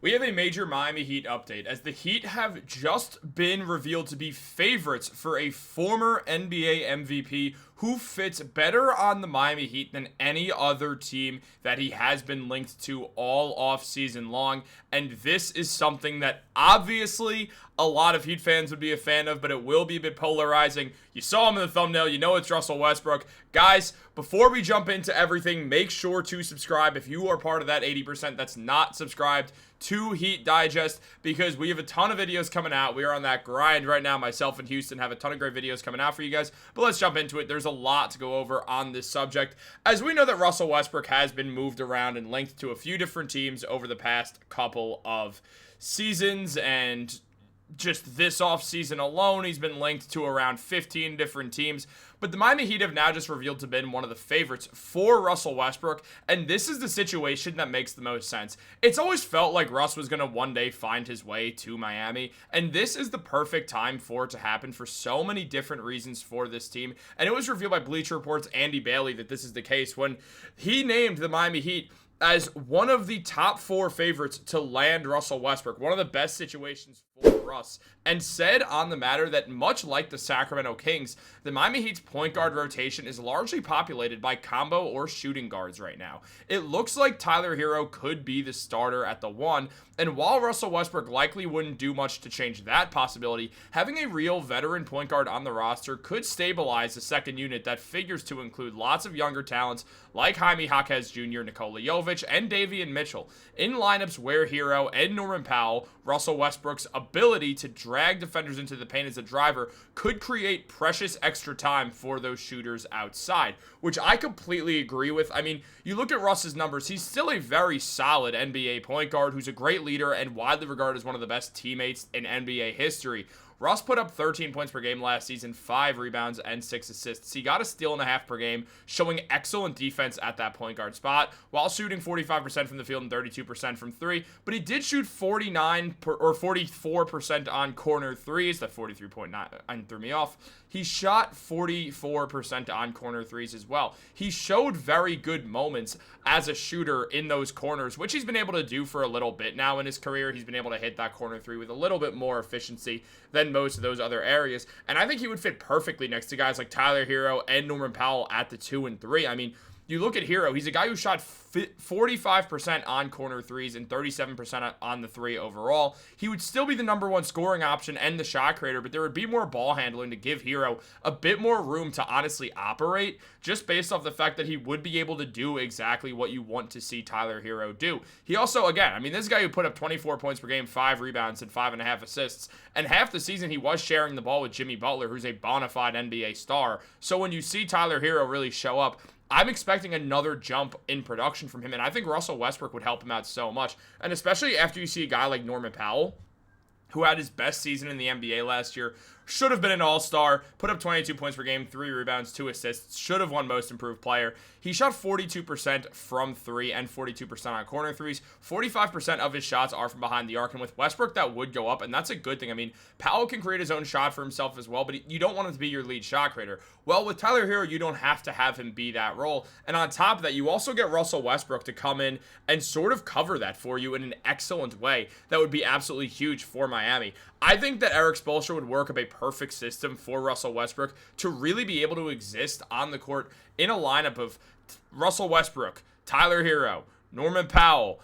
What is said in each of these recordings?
We have a major Miami Heat update as the Heat have just been revealed to be favorites for a former NBA MVP who fits better on the Miami Heat than any other team that he has been linked to all off season long. And this is something that obviously a lot of Heat fans would be a fan of, but it will be a bit polarizing. You saw him in the thumbnail. You know it's Russell Westbrook. Guys, before we jump into everything, make sure to subscribe if you are part of that 80% that's not subscribed to Heat Digest, because we have a ton of videos coming out. We are on that grind right now. Myself and Houston have a ton of great videos coming out for you guys, but let's jump into it. There's a lot to go over on this subject, as we know that Russell Westbrook has been moved around and linked to a few different teams over the past couple of seasons, and just this offseason alone, he's been linked to around 15 different teams. But the Miami Heat have now just revealed to been one of the favorites for Russell Westbrook, and this is the situation that makes the most sense. It's always felt like Russ was going to one day find his way to Miami, and this is the perfect time for it to happen for so many different reasons for this team. And it was revealed by Bleacher Report's Andy Bailey that this is the case when he named the Miami Heat as one of the top 4 favorites to land Russell Westbrook, one of the best situations for Russ, and said on the matter that much like the Sacramento Kings, the Miami Heat's point guard rotation is largely populated by combo or shooting guards right now. It looks like Tyler Hero could be the starter at the 1, and while Russell Westbrook likely wouldn't do much to change that possibility, having a real veteran point guard on the roster could stabilize the second unit that figures to include lots of younger talents like Jaime Jaquez Jr., Nikola Jovic, and Davion Mitchell in lineups where Hero and Norman Powell, Russell Westbrook's ability to drag defenders into the paint as a driver, could create precious extra time for those shooters outside, which I completely agree with. I mean, you look at Russ's numbers, he's still a very solid NBA point guard who's a great leader and widely regarded as one of the best teammates in NBA history. Russ put up 13 points per game last season, 5 rebounds, and 6 assists. He got a steal and a half per game, showing excellent defense at that point guard spot, while shooting 45% from the field and 32% from 3. But he did shoot 44% on corner threes. That 43.9 threw me off. He shot 44% on corner threes as well. He showed very good moments as a shooter in those corners, which he's been able to do for a little bit now in his career. He's been able to hit that corner 3 with a little bit more efficiency than most of those other areas. And I think he would fit perfectly next to guys like Tyler Hero and Norman Powell at the 2 and 3. I mean, you look at Hero, he's a guy who shot 45% on corner threes and 37% on the 3 overall. He would still be the number 1 scoring option and the shot creator, but there would be more ball handling to give Hero a bit more room to honestly operate, just based off the fact that he would be able to do exactly what you want to see Tyler Hero do. He also, again, I mean, this guy who put up 24 points per game, 5 rebounds, and 5.5 assists, and half the season he was sharing the ball with Jimmy Butler, who's a bona fide NBA star. So when you see Tyler Hero really show up, I'm expecting another jump in production from him, and I think Russell Westbrook would help him out so much, and especially after you see a guy like Norman Powell, who had his best season in the NBA last year, should have been an all-star, put up 22 points per game, 3 rebounds, 2 assists, should have won most improved player. He shot 42% from 3 and 42% on corner threes. 45% of his shots are from behind the arc, and with Westbrook, that would go up, and that's a good thing. I mean, Powell can create his own shot for himself as well, but you don't want him to be your lead shot creator. Well, with Tyler Hero, you don't have to have him be that role, and on top of that, you also get Russell Westbrook to come in and sort of cover that for you in an excellent way. That would be absolutely huge for Miami. I think that Eric Spoelstra would work up a perfect system for Russell Westbrook to really be able to exist on the court in a lineup of Russell Westbrook, Tyler Hero, Norman Powell.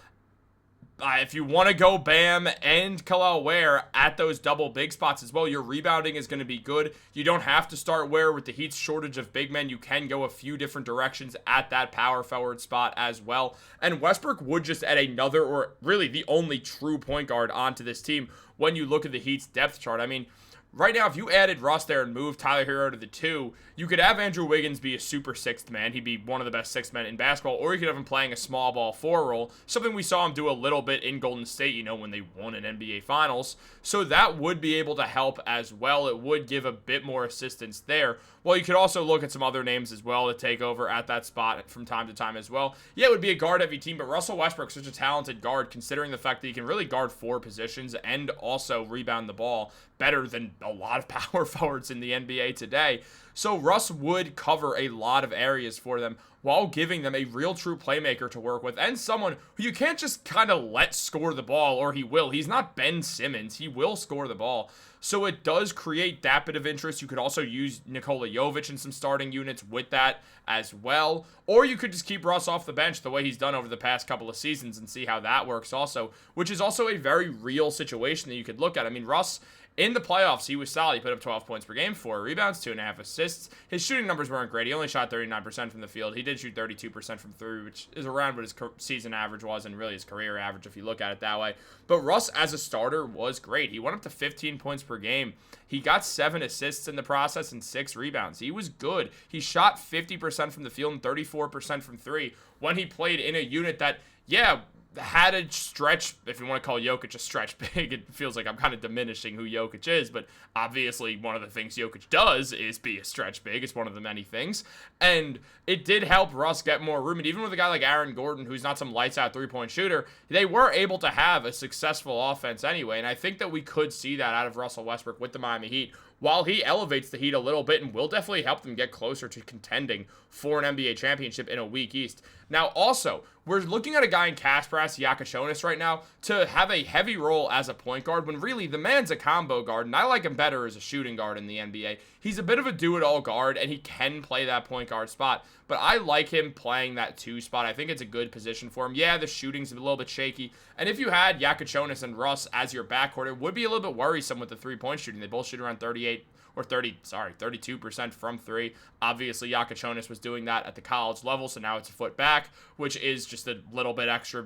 If you want to go Bam and Khalil Ware at those double big spots as well, your rebounding is going to be good. You don't have to start Ware with the Heat's shortage of big men. You can go a few different directions at that power forward spot as well. And Westbrook would just add another, or really the only true point guard onto this team when you look at the Heat's depth chart. I mean, right now, if you added Russ there and moved Tyler Hero to the 2, you could have Andrew Wiggins be a super 6th man. He'd be one of the best 6th men in basketball, or you could have him playing a small ball 4 role, something we saw him do a little bit in Golden State, you know, when they won an NBA Finals. So that would be able to help as well. It would give a bit more assistance there. Well, you could also look at some other names as well to take over at that spot from time to time as well. Yeah, it would be a guard-heavy team, but Russell Westbrook's such a talented guard, considering the fact that he can really guard 4 positions and also rebound the ball better than a lot of power forwards in the NBA today. So Russ would cover a lot of areas for them. while giving them a real true playmaker to work with and someone who you can't just kind of let score the ball, or he will. He's not Ben Simmons. He will score the ball. So it does create that bit of interest. You could also use Nikola Jovic in some starting units with that as well. Or you could just keep Russ off the bench the way he's done over the past couple of seasons and see how that works also, which is also a very real situation that you could look at. I mean, Russ, in the playoffs, he was solid. He put up 12 points per game, 4 rebounds, 2.5 assists. His shooting numbers weren't great. He only shot 39% from the field. He did shoot 32% from 3, which is around what his season average was and really his career average if you look at it that way. But Russ, as a starter, was great. He went up to 15 points per game. He got 7 assists in the process and 6 rebounds. He was good. He shot 50% from the field and 34% from 3 when he played in a unit that, yeah, had a stretch, if you want to call Jokic a stretch big. It feels like I'm kind of diminishing who Jokic is, but obviously one of the things Jokic does is be a stretch big. It's one of the many things, and it did help Russ get more room. And even with a guy like Aaron Gordon, who's not some lights-out three-point shooter, they were able to have a successful offense anyway, and I think that we could see that out of Russell Westbrook with the Miami Heat. While he elevates the Heat a little bit and will definitely help them get closer to contending for an NBA championship in a weak East. Now, also, we're looking at a guy in Kasparas Giannis right now to have a heavy role as a point guard when really the man's a combo guard, and I like him better as a shooting guard in the NBA. He's a bit of a do-it-all guard, and he can play that point guard spot, but I like him playing that 2 spot. I think it's a good position for him. Yeah, the shooting's a little bit shaky, and if you had Giannis and Russ as your backcourt, it would be a little bit worrisome with the three-point shooting. They both shoot around 32% from 3. Obviously, Giannis was doing that at the college level, so now it's a foot back, which is just a little bit extra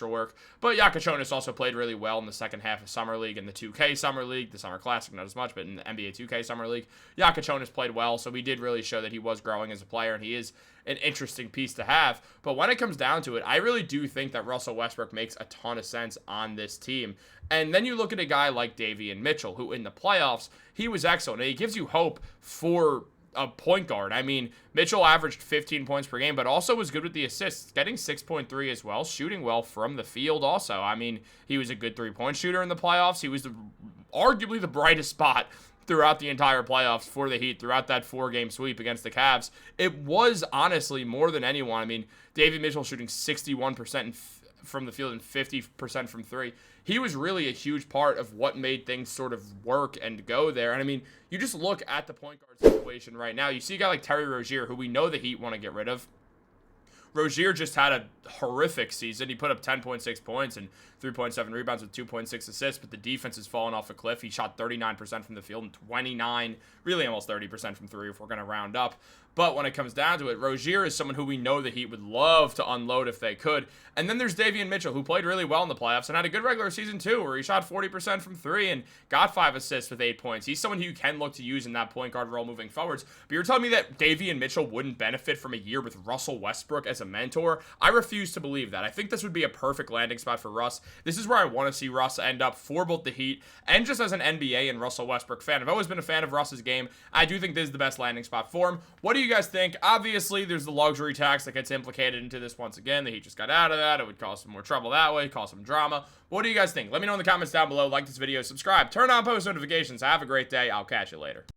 work. But Giannis also played really well in the second half of Summer League and the 2K Summer League, the Summer Classic not as much, but in the NBA 2K Summer League, Giannis played well, so he did really show that he was growing as a player, and he is an interesting piece to have. But when it comes down to it, I really do think that Russell Westbrook makes a ton of sense on this team. And then you look at a guy like Davion Mitchell, who in the playoffs, he was excellent, and he gives you hope for a point guard. I mean, Mitchell averaged 15 points per game, but also was good with the assists, getting 6.3 as well, shooting well from the field also. I mean, he was a good three-point shooter in the playoffs. He was arguably the brightest spot throughout the entire playoffs for the Heat, throughout that 4-game sweep against the Cavs. It was honestly more than anyone. I mean, Davion Mitchell shooting 61% from the field and 50% from 3. He was really a huge part of what made things sort of work and go there. And I mean, you just look at the point guard situation right now. You see a guy like Terry Rozier, who we know the Heat want to get rid of. Rozier just had a horrific season. He put up 10.6 points and 3.7 rebounds with 2.6 assists, but the defense has fallen off a cliff. He shot 39% from the field and 29, really almost 30% from 3 if we're going to round up. But when it comes down to it, Rozier is someone who we know the Heat would love to unload if they could. And then there's Davion Mitchell, who played really well in the playoffs and had a good regular season too, where he shot 40% from 3 and got 5 assists with 8 points. He's someone who you can look to use in that point guard role moving forwards. But you're telling me that Davion Mitchell wouldn't benefit from a year with Russell Westbrook as a mentor? I refuse to believe that. I think this would be a perfect landing spot for Russ. This is where I want to see Russ end up for both the Heat and just as an NBA and Russell Westbrook fan. I've always been a fan of Russ's game. I do think this is the best landing spot for him. What do you guys think? Obviously, there's the luxury tax that gets implicated into this once again. The Heat just got out of that. It would cause some more trouble that way, cause some drama. What do you guys think? Let me know in the comments down below. Like this video, subscribe, turn on post notifications. Have a great day. I'll catch you later.